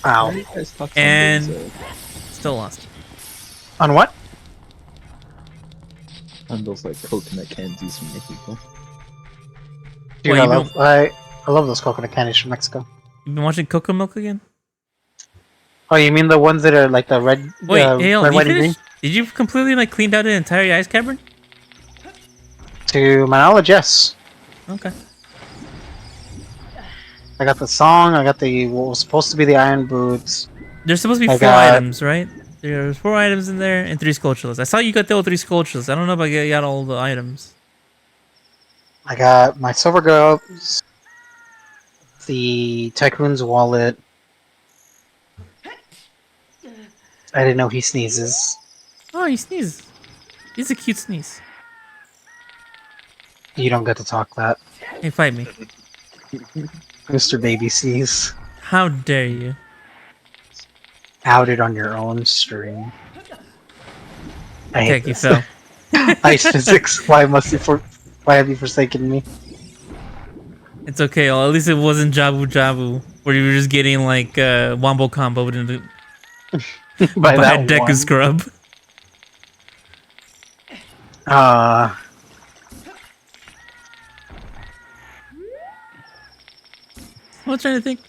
Ow. Why are you guys stuck And on those, still lost. On what? like coconut candies from Mexico? Dude, What, I love those coconut candies from Mexico. you've been watching Cocoa Milk again? Oh, you mean the ones that are like the red, Wait, Hale, red, you white, and green? finished? Did you completely like cleaned out the entire ice cavern? To my knowledge, yes. Okay. I got the song. I got the what was supposed to be the iron boots. There's supposed to be I 4 got items, right? There's 4 items in there and 3 sculptures. I saw you got the 3 sculptures. I don't know if I got all the items. I got my silver gloves, the tycoon's wallet. I didn't know he sneezes. Oh, he sneezes. He's a cute sneeze. You don't get to talk that, Hey, fight me. Mr. Baby Sneeze. How dare you? Outed on your own stream. I hate Heck, you this. fell. Ice physics. Why have you forsaken me? It's okay. Well, at least it wasn't Jabu Jabu, where you were just getting like wombo comboed into By by that a Deku one. scrub. I'm trying to think.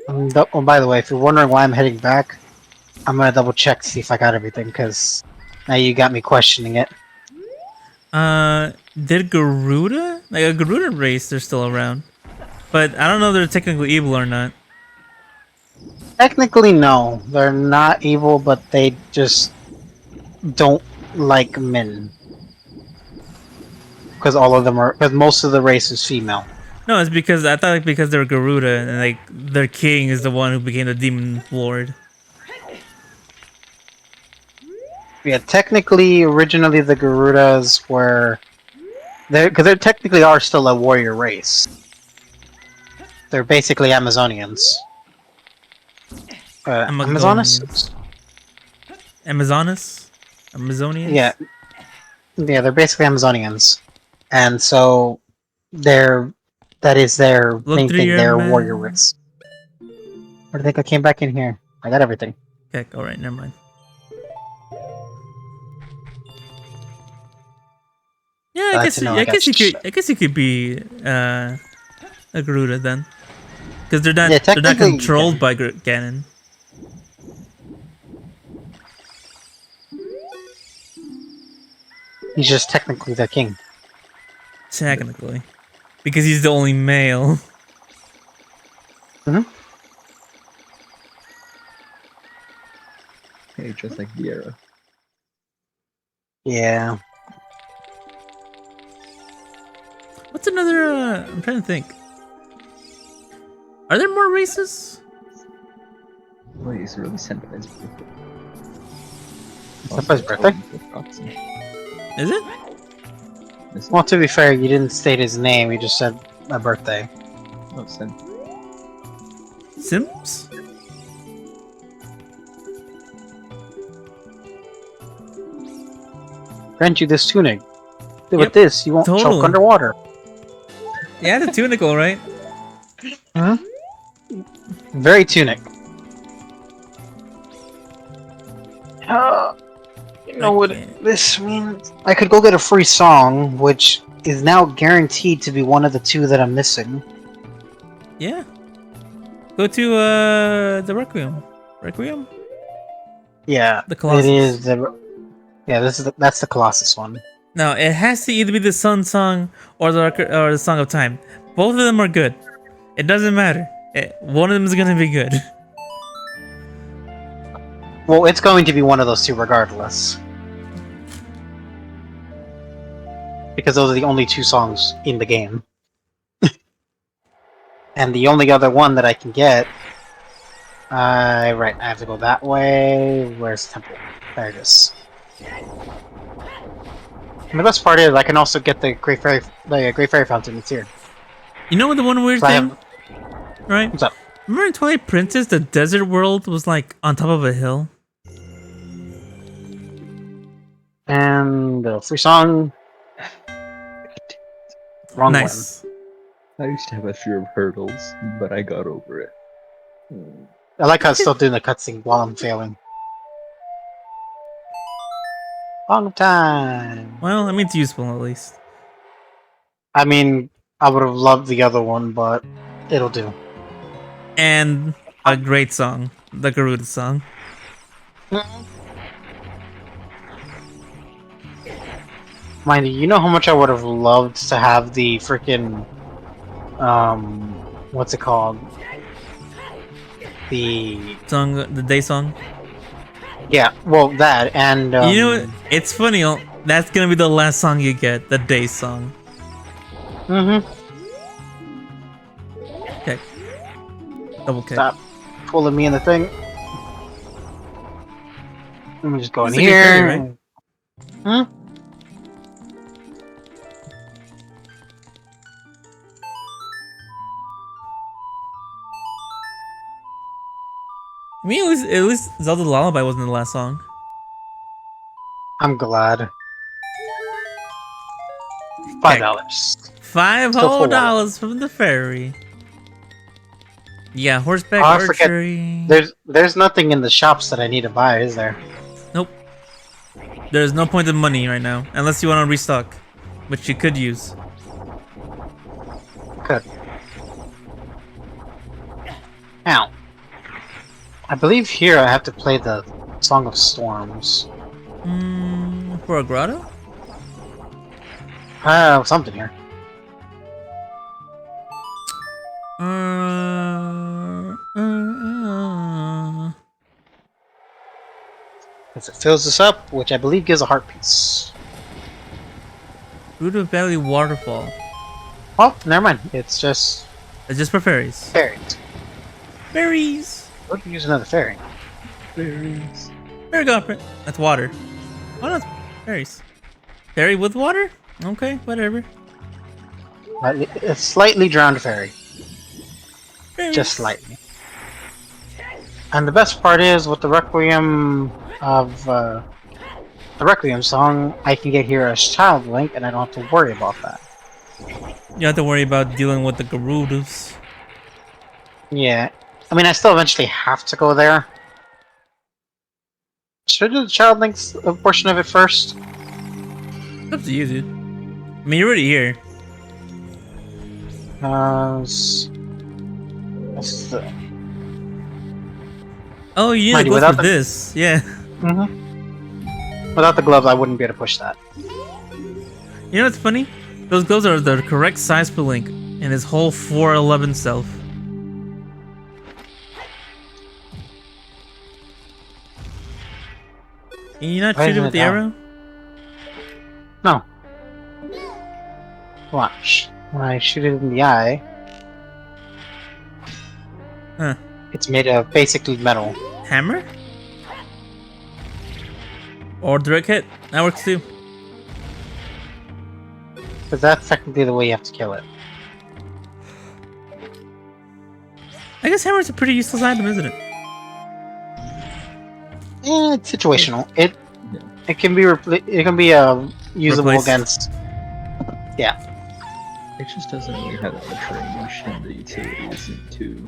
Oh, by the way, if you're wondering why I'm heading back, I'm gonna double check to see if I got everything, because now you got me questioning it. Did Garuda? Like a Garuda race, they're still around. But I don't know if they're technically evil or not. Technically, no. They're not evil, but they just don't like men. Because all of them are... Because most of the race is female. No, it's because I thought like because they were Garuda and like their king is the one who became the demon lord. Yeah, technically, originally the Garudas were... Because they technically are still a warrior race. They're basically Amazonians. Amazoness? Amazonas? Amazonians? Yeah. Yeah, they're basically Amazonians. And so, that is their Look main through thing, your their map. warrior race. Where do you think I came back in here? I got everything. Heck, alright, never mind. Yeah, I Glad guess to know I got guess you could be a Garuda then. Because they're not controlled by Ganon. He's just technically the king. Technically. Because he's the only male. Mm-hmm. Hey, just like Viera. Yeah. What's another I'm trying to think. Are there more races? Wait, it's really Senpai's birthday. Senpai's birthday? Is it? Well, to be fair, you didn't state his name, you just said my birthday. Oh, Sen. Sims? Grant you this tunic. With this, you won't choke underwater. Yeah, the tunicle, right? Huh? Very tunic. You know what this means? I could go get a free song, which is now guaranteed to be one of the 2 that I'm missing. Yeah. Go to the Requiem. Requiem? Yeah, the Colossus. It is the. Yeah, that's the Colossus one. No, it has to either be the Sun Song or the Song of Time. Both of them are good. It doesn't matter. One of them is gonna be good. Well, it's going to be one of those 2 regardless. Because those are the only 2 songs in the game. And the only other one that I can get... right, I have to go that way. Where's the temple? There it is. And the best part is, I can also get the Great Fairy Fountain. It's here. You know what the one weird thing? Right? What's up? Remember in Twilight Princess, the desert world was like on top of a hill? And the free song... Wrong nice. I used to have a fear of hurdles, but I got over it. I like how it's still doing the cutscene while I'm failing. Long time. Well, I mean, it's useful at least. I mean, I would have loved the other one, but it'll do. And a great song, the Garuda song. Mind you know how much I would have loved to have the freaking, what's it called? The Day song. yeah, well that and You know what? It's funny. That's gonna be the last song you get, the day song. Mm-hmm. Okay. Double kick. Stop pulling me in the thing. Let me just go in It's like a fairy, here. right? Hmm? I mean, at least Zelda Lullaby wasn't the last song. I'm glad. Okay. $5. $5 Still whole full dollars from the fairy. Yeah, horseback Oh, I forget. archery. There's nothing in the shops that I need to buy, is there? Nope. There's no point in money right now, unless you want to restock, which you could use. Good. Now, I believe here I have to play the Song of Storms. For a grotto? Something here. As it fills this up, which I believe gives a heart piece. Ruda Valley Waterfall. Oh, never mind. It's just It's just for fairies. fairies. Fairies! What if we use another fairy? Fairies. Fairy Godprint. That's water. Oh no, it's fairies. Fairy with water? Okay, whatever. A slightly drowned fairy. Fairies. Just slightly. And the best part is, with the Requiem of the Requiem song, I can get here as Child Link, and I don't have to worry about that. You have to worry about dealing with the Garudas. Yeah. I mean, I still eventually have to go there. Should I do the Child Link's portion of it first? It's up to you, dude. I mean, you're already here. That's the... Oh, you need Mind to you, go without through the- this. Yeah. Without the gloves, I wouldn't be able to push that. You know what's funny? Those gloves are the correct size for Link and his whole 4'11" self. Can you not Why shoot it isn't with it the down? arrow? No. Watch. When I shoot it in the eye, Huh. it's made of basically metal. Hammer? Or direct hit? That works too. Because that's technically the way you have to kill it. I guess hammer's a pretty useless item, isn't it? It's situational. It Yeah. it can be it can be usable Replaced. against. Yeah. It just doesn't really have that much range, and the utility isn't too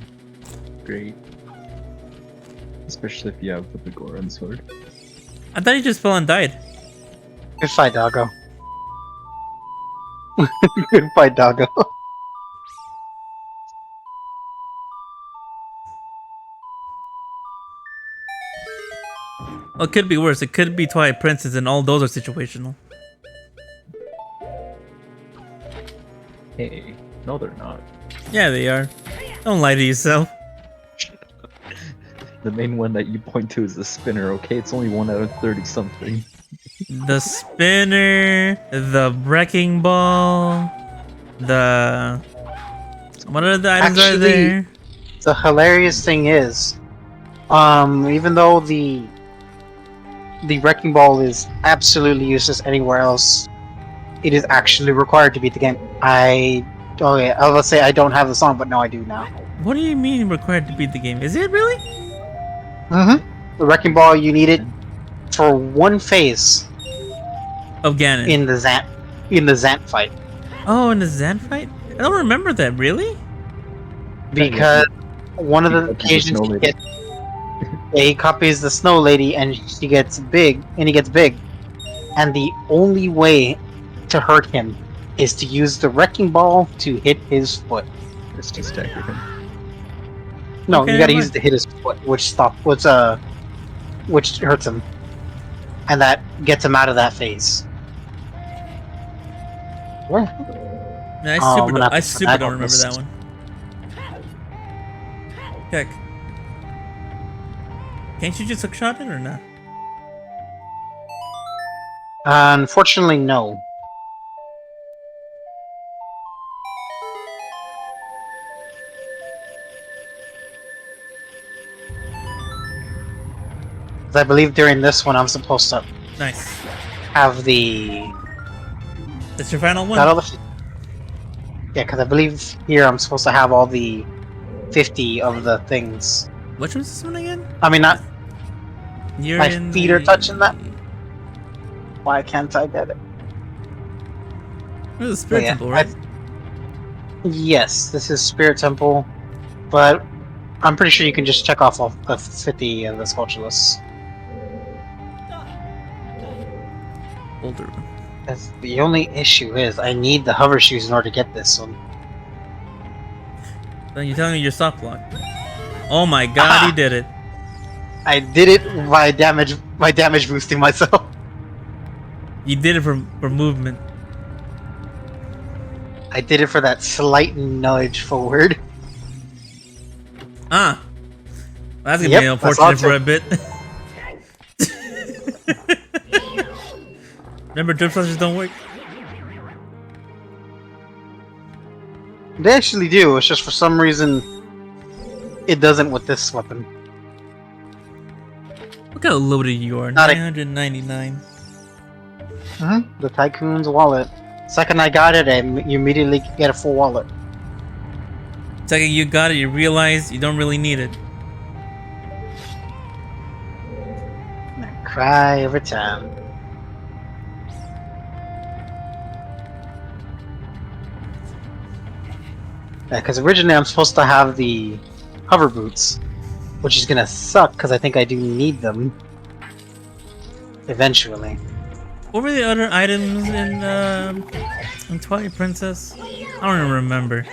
great. Especially if you have the Begoran sword. I thought he just fell and died. Good fight, doggo. Good fight, doggo. Well, it could be worse. It could be Twilight Princess, and all those are situational. Hey, no they're not. Yeah, they are. Don't lie to yourself. The main one that you point to is the spinner, okay? It's only 1 out of 30 something. The spinner, the wrecking ball, the... What are the items are Actually, there? The hilarious thing is, even though the wrecking ball is absolutely useless anywhere else, it is actually required to beat the game. I was say I don't have the song, but no, I do now. What do you mean required to beat the game? Is it really? The wrecking ball, you need it for one phase Of Ganon. in the Zant fight. Oh, in the Zan fight? I don't remember that, really? Because one of He the copies the occasions snow he lady. gets, yeah, he copies the snow lady, and she gets big, and he gets big. And the only way to hurt him is to use the wrecking ball to hit his foot. It's to stagger him. No, Okay, you never gotta use mind. it to hit his foot, which hurts him, and that gets him out of that phase. Yeah. Man, Oh, I'm gonna have I to super don't finagle remember this. that one. Heck. Can't you just hook shot it or not? Unfortunately, no. I believe during this one I'm supposed to Nice. have the That's your final one? got all the yeah, because I believe here I'm supposed to have all the 50 of the things. Which was this one again? I mean, not You're my in feet are touching that. the... Why can't I get it? It was a But spirit yeah, temple, right? yes, this is Spirit Temple, but I'm pretty sure you can just check off all the 50 of the sculptureless. Older one. That's the only issue is I need the hover shoes in order to get this one. Then you're telling me you're soft lock. Oh my god, he did it. I did it by damage boosting myself. You did it for movement. I did it for that slight nudge forward. Ah. That's gonna Yep, be that's unfortunate for awesome. a bit. Remember, drip slashes don't work? They actually do, it's just for some reason it doesn't with this weapon. Look how loaded you are. Not a- 999. The Tycoon's wallet. Second I got it, you immediately get a full wallet. Second you got it, you realize you don't really need it. And I cry every time. Yeah, because originally I'm supposed to have the hover boots, which is gonna suck because I think I do need them eventually. What were the other items in Twilight Princess? I don't even remember.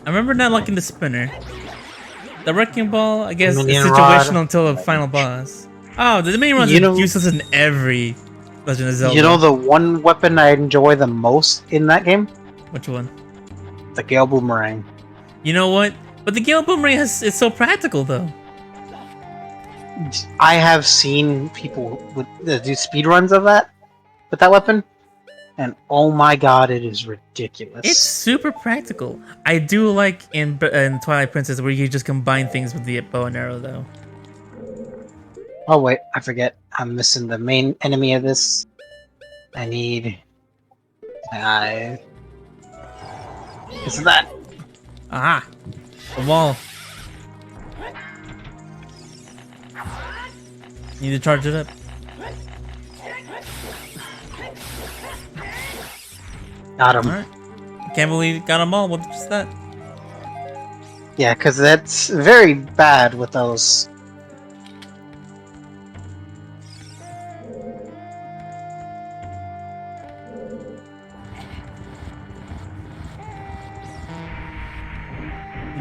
I remember not liking the spinner. The wrecking ball, I guess, is Minion situational rod. until the final boss. Oh, the mini runs You are know- useless in every Legend of Zelda. You know the one weapon I enjoy the most in that game? Which one? The Gale Boomerang. You know what? But the Gale Boomerang is so practical though. I have seen people do speedruns of that with that weapon, and oh my god, it is ridiculous. It's super practical. I do like in Twilight Princess where you just combine things with the bow and arrow though. Oh wait, I forget. I'm missing the main enemy of this. I need... It's that. Aha! The wall. Need to charge it up. Got him. Alright. Can't believe you got them all. What's just that? Yeah, because that's very bad with those.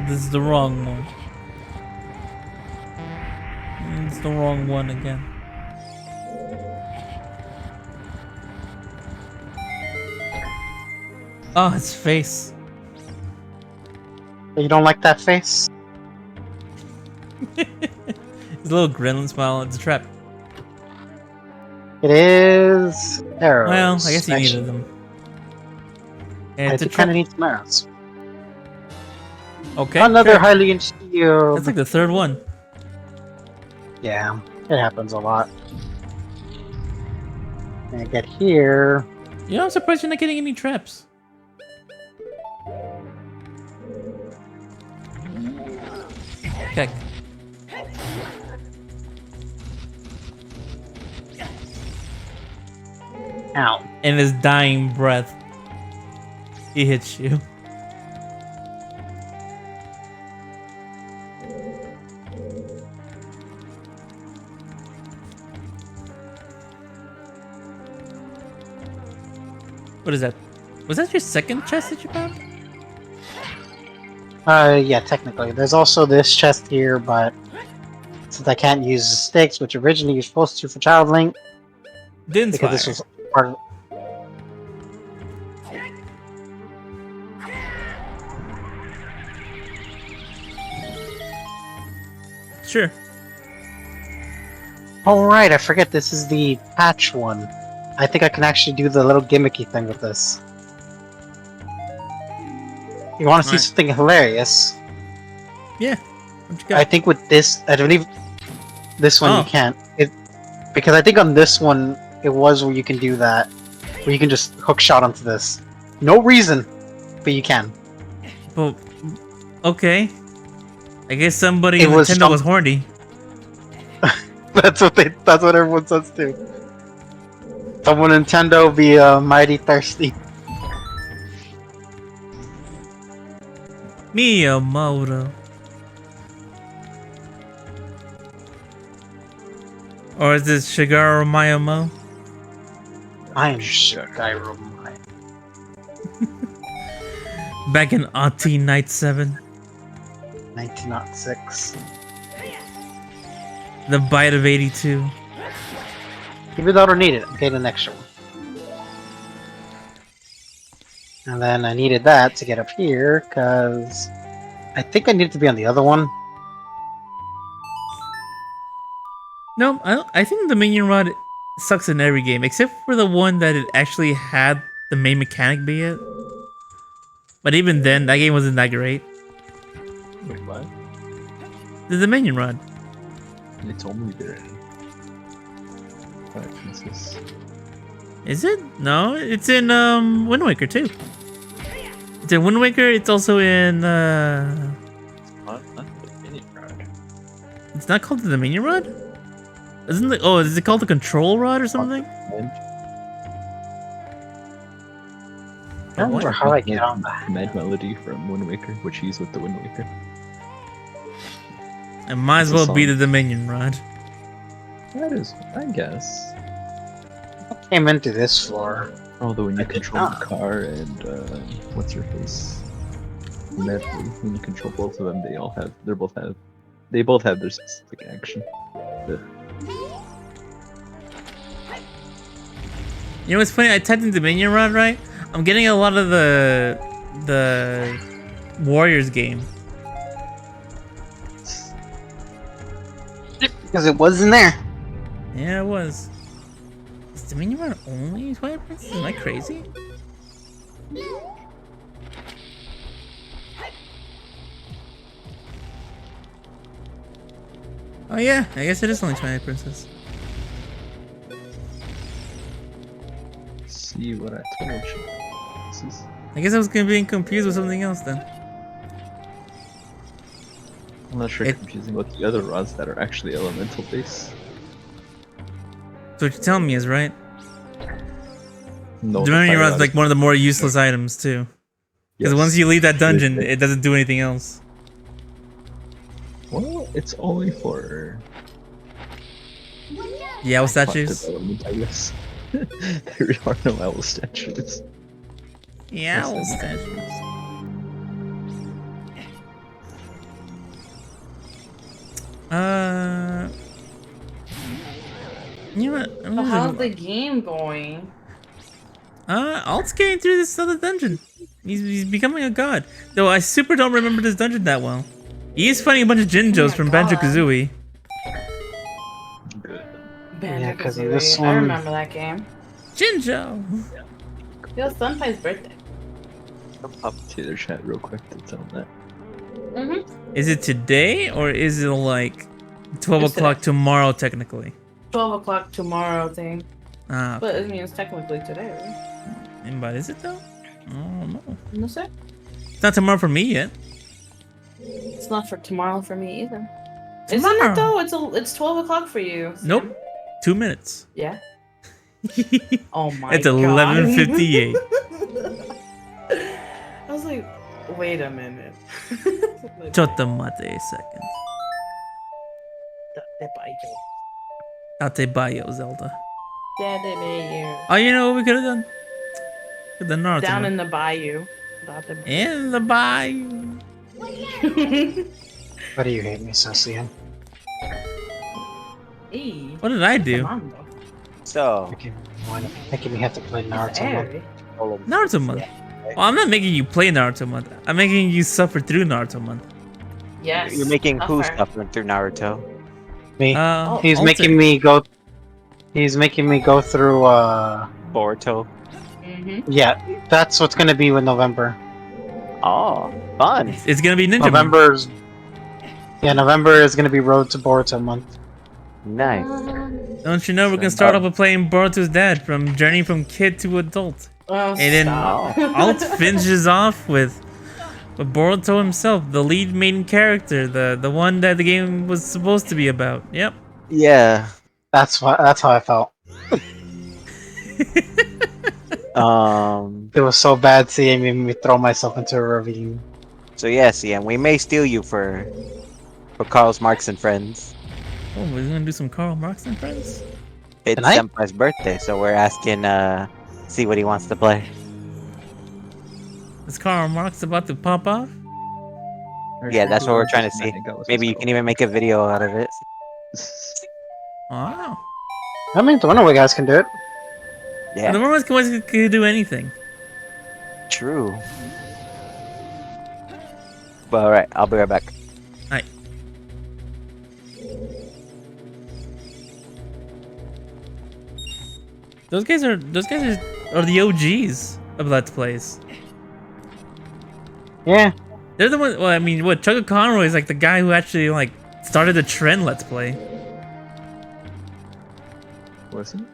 This is the wrong one. It's the wrong one again. Oh, his face. You don't like that face? His little grin smile. It's a trap. It is arrows. Well, I guess he needed them. And I it's a think kind trap. of need some arrows. Okay. Another sure. highly shield. That's like the third one. Yeah, it happens a lot. And I get here. You know, I'm surprised you're not getting any traps. Okay. Ow. In his dying breath, he hits you. What is that? Was that your second chest that you found? Yeah, technically. There's also this chest here, but since I can't use the sticks, which originally you're supposed to for Child Link, Din's because this fire. was part of. Sure. Oh right, I forget this is the patch one. I think I can actually do the little gimmicky thing with this. You want to see Alright. something hilarious? Yeah. What you I got? think with this, I don't even. This one you Oh. can't. Because I think on this one it was where you can do that, where you can just hook shot onto this. No reason, but you can. Well, okay. I guess somebody It in was Nintendo was horny. That's what they. That's what everyone says too. Someone Nintendo be mighty thirsty. Miyamoto. Or is this Shigeru Miyamoto? I am Skyrim. Back in Ati Night 7. 1906. The Bite of 82. Even though I don't need it, I'm getting an extra one. And then I needed that to get up here, because I think I needed to be on the other one. No, I think the minion rod sucks in every game, except for the one that it actually had the main mechanic be it. But even then, that game wasn't that great. Wait, what? The minion rod. They told me they're in Twilight Princess. Is it? No, it's in Wind Waker too. It's in Wind Waker. It's also in. Not the mini rod. It's not called the minion rod. Isn't it? Oh, is it called the control rod or something? I don't remember how I get on the that. Mad Melody from Wind Waker, which he's with the Wind Waker. It might as It's a well be song. the Dominion rod. That is, I guess. I came into this floor. Although when you I did control not. the car and what's her face, Medley, when you control both of them, they both have their specific action. You know what's funny? I typed in Dominion rod, right? I'm getting a lot of the Warriors game. Because it wasn't there. Yeah, it was. Is Dominion rod only Twilight Princess? Am I crazy? Oh yeah, I guess it is only Twilight Princess. See what I told you. I guess I was being confused with something else then. I'm not sure It- confusing with the other rods that are actually elemental based. So what you're telling me is right. No, The Dominion rod's like one of the more useless items too. Because once you leave that dungeon, it doesn't do anything else. Well, it's only for The owl plot statues. development, I guess. There are no owl statues. The owl statues. You know what? I'm So gonna how's the game going? Alt's getting through this other dungeon. He's becoming a god. Though I super don't remember this dungeon that well. He is fighting a bunch of Jinjos my from God. Banjo-Kazooie. Good. Yeah, 'cause of Banjo-Kazooie. this I one- remember that game. Jinjo! It was Sunpai's birthday. I'll pop to their chat real quick to tell them that. Is it today or is it like 12 It's o'clock today. tomorrow technically? 12 o'clock tomorrow thing. Ah, But I mean, it's technically today, right? but is it though? I don't know. No, sir. It's not tomorrow for me yet. It's not for tomorrow for me either. Tomorrow. Isn't it though? It's 12 o'clock for you. Sam. Nope. 2 minutes. Yeah. Oh my It's god. 11:58. I was like, wait a minute. Chotamate a second. Ate bayo, Zelda. Oh, you know what we could have done? The Naruto Down month. in the bayou. In the bayou. Why do you hate me so, Cian? Eee, What did I do? come on, though. So, Making me have to play It's Naruto month. airy. Naruto month. Well, I'm not making you play Naruto month. I'm making you suffer through Naruto month. Yes. you're making who suffer. suffer through Naruto? Me. Oh, He's making me go. He's making me go through. Boruto. Yeah, that's what's gonna be with November. Oh, fun. It's gonna be Ninja month. November's. Yeah, November is gonna be Road to Boruto month. Nice. Don't you know we're gonna start off with playing Boruto's dad from Journey from Kid to Adult, Oh, and then stop. Alt finishes off with Boruto himself, the lead main character, the one that the game was supposed to be about. Yep. Yeah. That's how I felt. It was so bad seeing me throw myself into a ravine. So yes, yeah, we may steal you for Karl Marx and friends. Oh, we're gonna do some Karl Marx and friends. It's Tonight? Senpai's birthday, so we're asking see what he wants to play. Is Karl Marx about to pop off? Yeah, that's what we're trying to see. Maybe you can even make a video out of it. Wow. I mean, the Wonder Boy guys can do it. Yeah, The Mormons can do anything. true. But alright, I'll be right back. Alright. Those guys are the OGs of Let's Plays. Yeah. They're the one. Well, I mean, what Chugga Conroy is like the guy who actually like started the trend Let's Play. Wasn't it?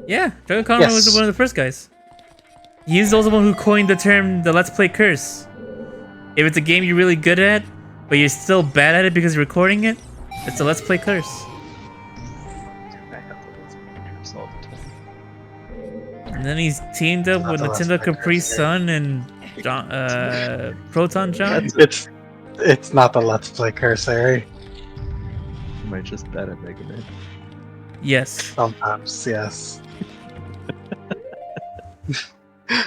Yeah, Chugga Conroy was Yes. one of the first guys. He's also the one who coined the term the Let's Play curse. If it's a game you're really good at, but you're still bad at it because you're recording it, it's a Let's Play curse. I have to listen to pictures all the time. And then he's teamed up with Not the Nintendo Let's Play Capri curse, Sun and Proton John. It's not the Let's Play curse, Harry. Am I just bad at Mega Man? Yes. Sometimes, yes.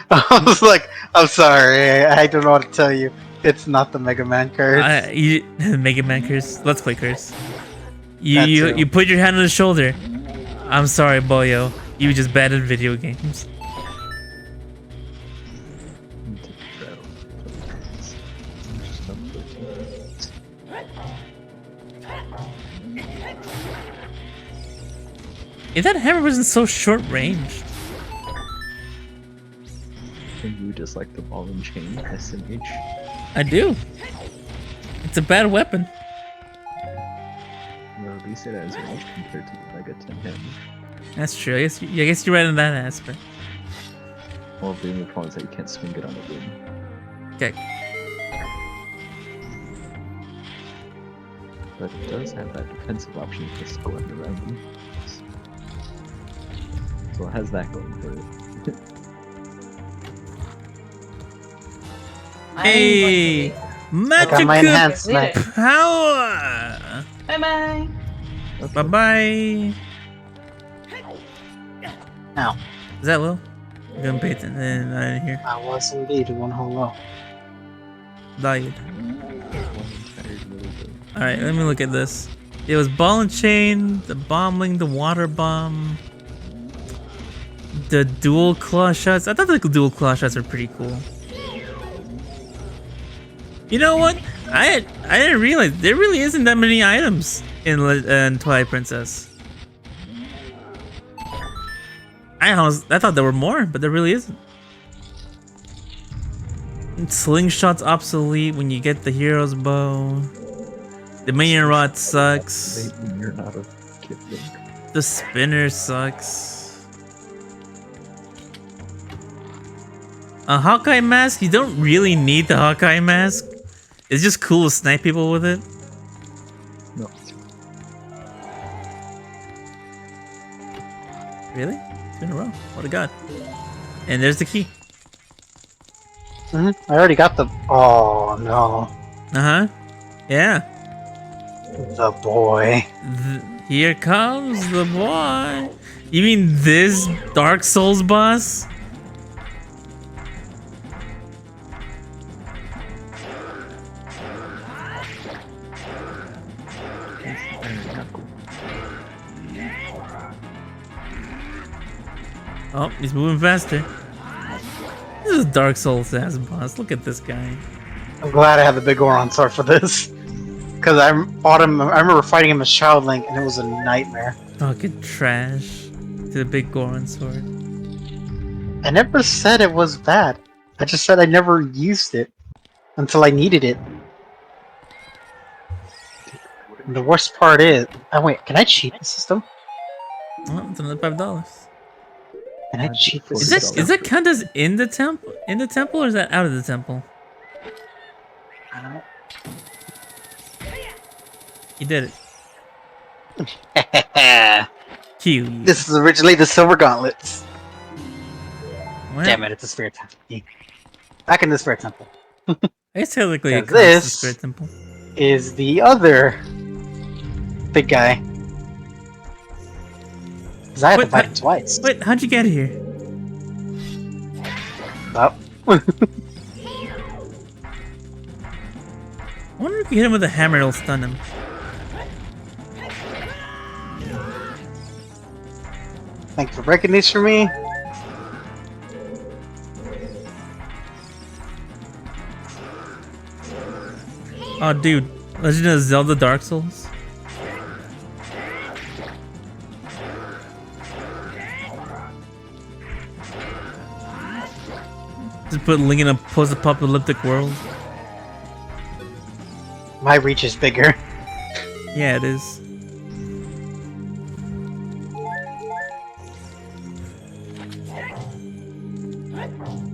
I was like, I'm sorry, I don't know what to tell you. It's not the Mega Man curse. Mega Man curse. Let's Play curse. That too. You put your hand on his shoulder. I'm sorry, Boyo. You were just bad at video games. Need to try out things. Just not 13. If that hammer wasn't so short range. And you just like the ball and chain, SMH. I do. It's a bad weapon. Or at least it has range compared to the Mega 10 hammer. That's true. I guess you're right in that aspect. Well, the only problem is that you can't swing it on the wing. Okay. But it does have that defensive option just going around you. So it has that going for it. Hey, I got magic my enhancement. power. Bye bye. Bye bye. Ow. Is that Lil? I'm gonna pay attention. I didn't hear. I was indeed one whole row. Died. Alright, let me look at this. It was ball and chain, the bombling, the water bomb, the dual claw shots. I thought the dual claw shots were pretty cool. You know what? I didn't realize there really isn't that many items in Twilight Princess. I thought there were more, but there really isn't. Slingshot's obsolete when you get the hero's bow. The minion rod sucks. Maybe you're not a kid Link. The spinner sucks. A Hawkeye mask? You don't really need the Hawkeye mask. It's just cool to snipe people with it. No. Really? 2 in a row. What a god. And there's the key. I already got the. Oh no. Uh-huh. Yeah. The boy. Here comes the boy. You mean this Dark Souls boss? Oh, he's moving faster. This is Dark Souls ass boss. Look at this guy. I'm glad I have the big Goron sword for this. Because I fought him. I remember fighting him as Child Link, and it was a nightmare. Fucking trash. To the big Goron sword. I never said it was bad. I just said I never used it until I needed it. And the worst part is, oh wait, can I cheat the system? Oh, it's another $5. Can I cheat the Is system? that count as in the temple? In the temple, or is that out of the temple? You did it. Cute. This is originally the Silver Gauntlets. What? Damn it, it's a Spirit Temple. Back in the Spirit Temple. I guess technically it Because counts as the this- Spirit Temple. Is the other big guy. Because I had to Wait, fight him twice. Wait, how'd you get here? Oh. I wonder if you hit him with a hammer, it'll stun him. Thanks for breaking these for me. Oh, dude. Legend of Zelda Dark Souls. Just put Link in a post-apocalyptic world. My reach is bigger. Yeah, it is.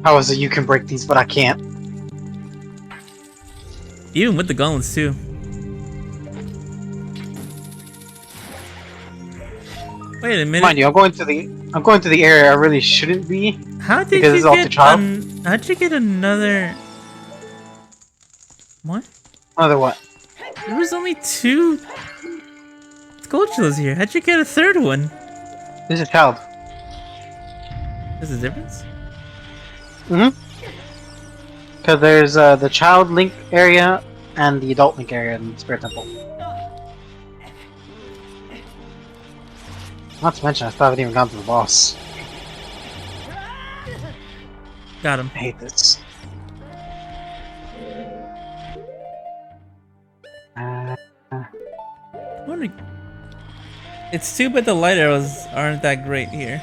How is it you can break these, but I can't? Even with the gauntlets, too. Wait a minute. Mind you, I'm going to the area I really shouldn't be. How did because you it's off the get child? how'd you get another... What? Another what? There was only 2 Skulltulas here. How'd you get a 3rd one? There's a child. There's a difference? Because there's the Child Link area and the Adult Link area in the Spirit Temple. Not to mention, I still haven't even gone to the boss. Got him. I hate this. Wondering... It's too bad the light arrows aren't that great here.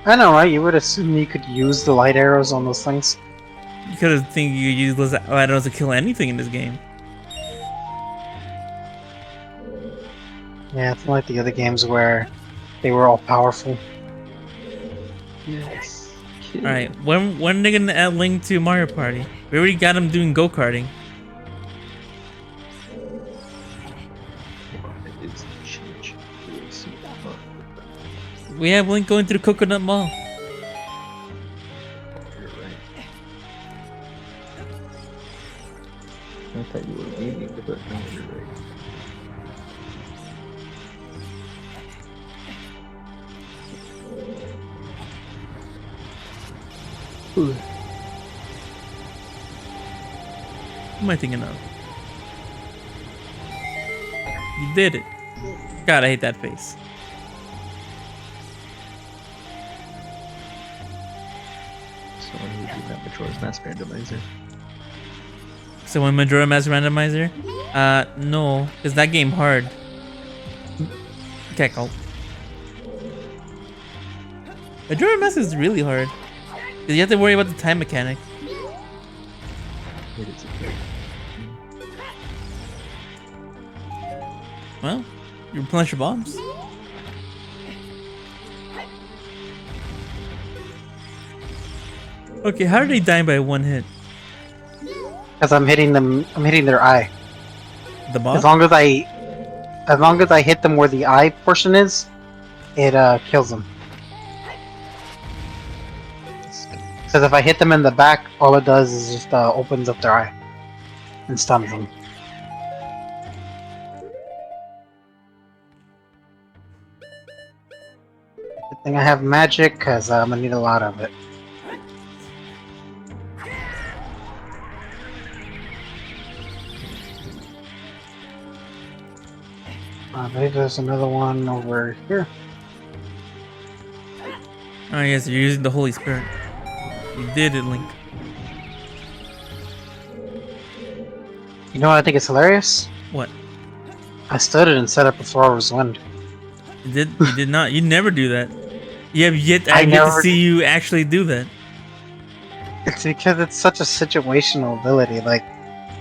I know, right? You would assume you could use the light arrows on those things. You could have think you could use those light arrows to kill anything in this game. Yeah, it's not like the other games where they were all powerful. Yes. Alright, when are they gonna add Link to Mario Party? We already got him doing go-karting. It's change. We have Link going through Coconut Mall. You're right. I thought you were leaving, but no, you're right. Ooh. What am I thinking of? You did it. God, I hate that face. So when you do that Majora's Mask Randomizer. So when Majora Mask Randomizer? No, because that game hard. Okay, cool. Majora Mask is really hard. 'Cause you have to worry about the time mechanic. It is okay. Well, you replenish your bombs. Okay, how are they dying by 1 hit? Because I'm hitting them. I'm hitting their eye. The boss? As long as I hit them where the eye portion is, it kills them. Because if I hit them in the back, all it does is just opens up their eye and stuns them. Good thing I have magic, because I'm gonna need a lot of it. I believe there's another one over here. Oh yes, you're using the Holy Spirit. You did it, Link. You know what I think is hilarious? What? I studied and set up before I was wind. You did not. You never do that. You have yet. I I've yet to never see you actually do that. It's because it's such a situational ability. Like,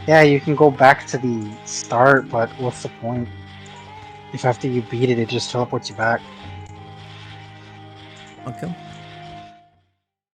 yeah, you can go back to the start, but what's the point? If after you beat it, it just teleports you back. Okay.